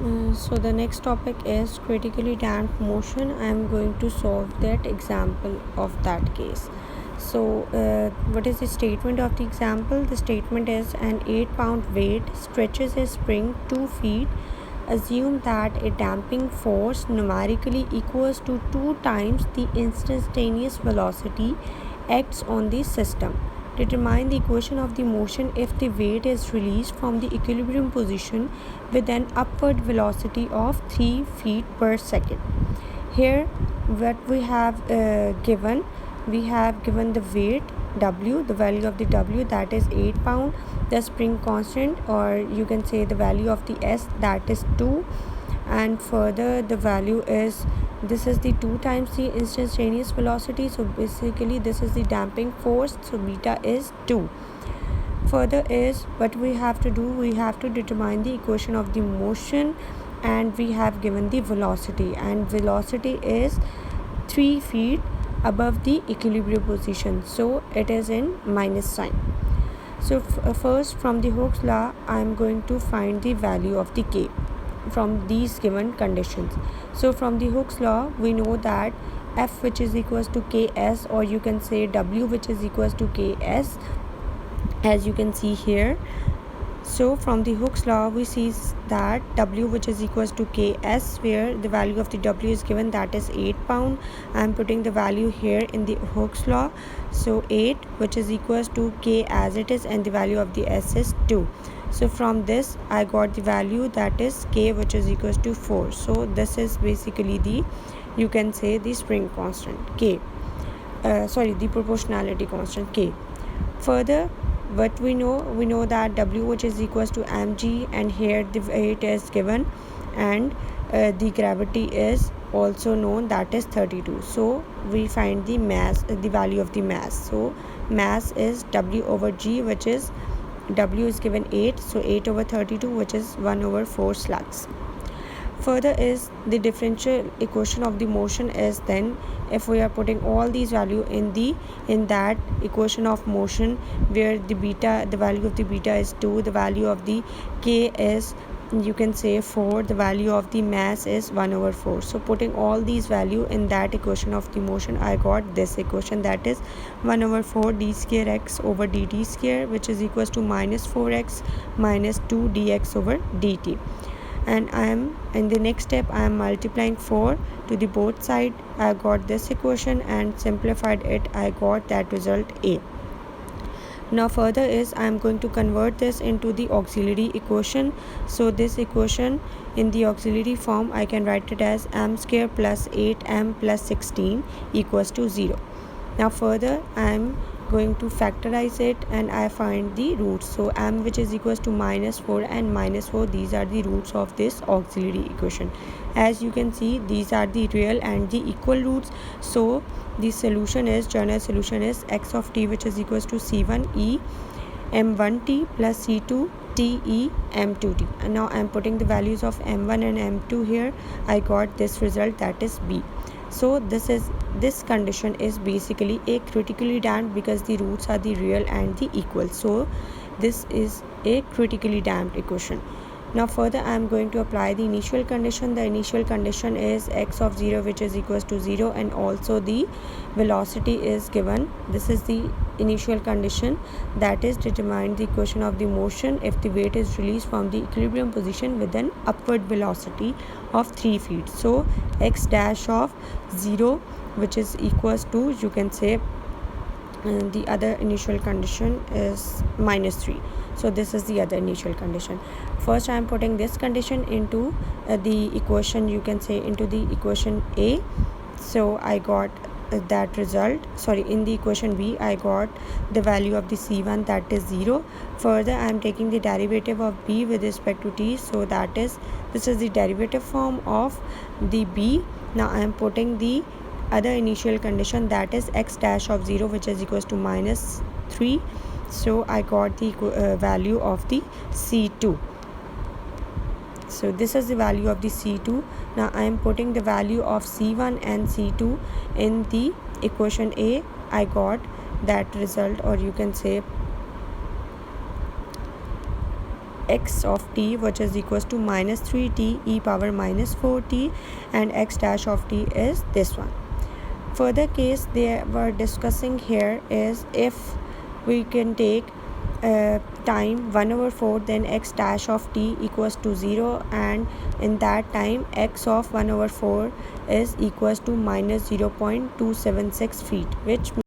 So the next topic is critically damped motion. I am going to solve that example of that case. So what is the statement of the example? The statement is an 8-pound weight stretches a spring 2 feet. Assume that a damping force numerically equals to 2 times the instantaneous velocity acts on the system. Determine the equation of the motion if the weight is released from the equilibrium position with an upward velocity of 3 feet per second. Here what we have given the weight W, the value of the W, that is 8 pound, the spring constant, or you can say the value of the S, that is 2, and further the value is, this is the 2 times the instantaneous velocity, so basically this is the damping force, so beta is 2. Further is what we have to do, we have to determine the equation of the motion, and we have given the velocity, and velocity is 3 feet above the equilibrium position, so it is in minus sign. So first, from the Hooke's law, I am going to find the value of the K from these given conditions. So from the Hooke's law, we know that F, which is equals to Ks, or you can say W, which is equals to Ks, as you can see here. So from the Hooke's law, we see that W, which is equals to Ks, where the value of the W is given, that is 8 pound. I am putting the value here in the Hooke's law. So 8, which is equals to K as it is, and the value of the S is 2. So from this I got the value, that is K, which is equals to 4. So this is basically the, you can say, the spring constant K. The proportionality constant K. Further, what we know that W, which is equals to mg, and here the weight is given, and the gravity is also known, that is 32. So we find the mass, the value of the mass. So mass is W over g, which is W is given 8, so 8 over 32, which is 1 over 4 slugs. Further is the differential equation of the motion is, then if we are putting all these value in that equation of motion, where the value of the beta is 2, the value of the K is, you can say, 4, the value of the mass is 1 over 4. So putting all these value in that equation of the motion, I got this equation, that is 1 over 4 d square x over dt square, which is equals to minus 4x minus 2 dx over dt. And I am in the next step, I am multiplying 4 to the both side. I got this equation and simplified it, I got that result A. Now further is, I am going to convert this into the auxiliary equation. So this equation in the auxiliary form, I can write it as m square plus 8m plus 16 equals to 0. Now further, I am going to factorize it, and I find the roots. So m, which is equals to minus 4 and minus 4, these are the roots of this auxiliary equation. As you can see, these are the real and the equal roots. So the solution is, general solution is x of t, which is equals to c1 e m1t plus c2 t e m2t. And now I am putting the values of m1 and m2 here. I got this result, that is B. So this condition is basically a critically damped, because the roots are the real and the equal. So this is a critically damped equation. Now further, I am going to apply the initial condition. The initial condition is x of 0, which is equals to 0, and also the velocity is given. This is the initial condition, that is determine the equation of the motion if the weight is released from the equilibrium position with an upward velocity of 3 feet. So x dash of 0, which is equals to, you can say, the other initial condition is minus 3. So this is the other initial condition. First, I am putting this condition into the equation, you can say, into the equation A. So I got that result, in the equation B, I got the value of the C1, that is 0. Further, I am taking the derivative of B with respect to t, so that is, this is the derivative form of the B. Now I am putting the other initial condition, that is x dash of 0, which is equals to minus 3. So I got the value of the C2. So this is the value of the C2. Now I am putting the value of C1 and C2 in the equation A. I got that result, or you can say x of t, which is equals to minus 3t e power minus 4t, and x dash of t is this one. Further case they were discussing here is if we can take time 1/4, then x dash of t equals to 0, and in that time x of 1/4 is equals to minus 0.276 feet, which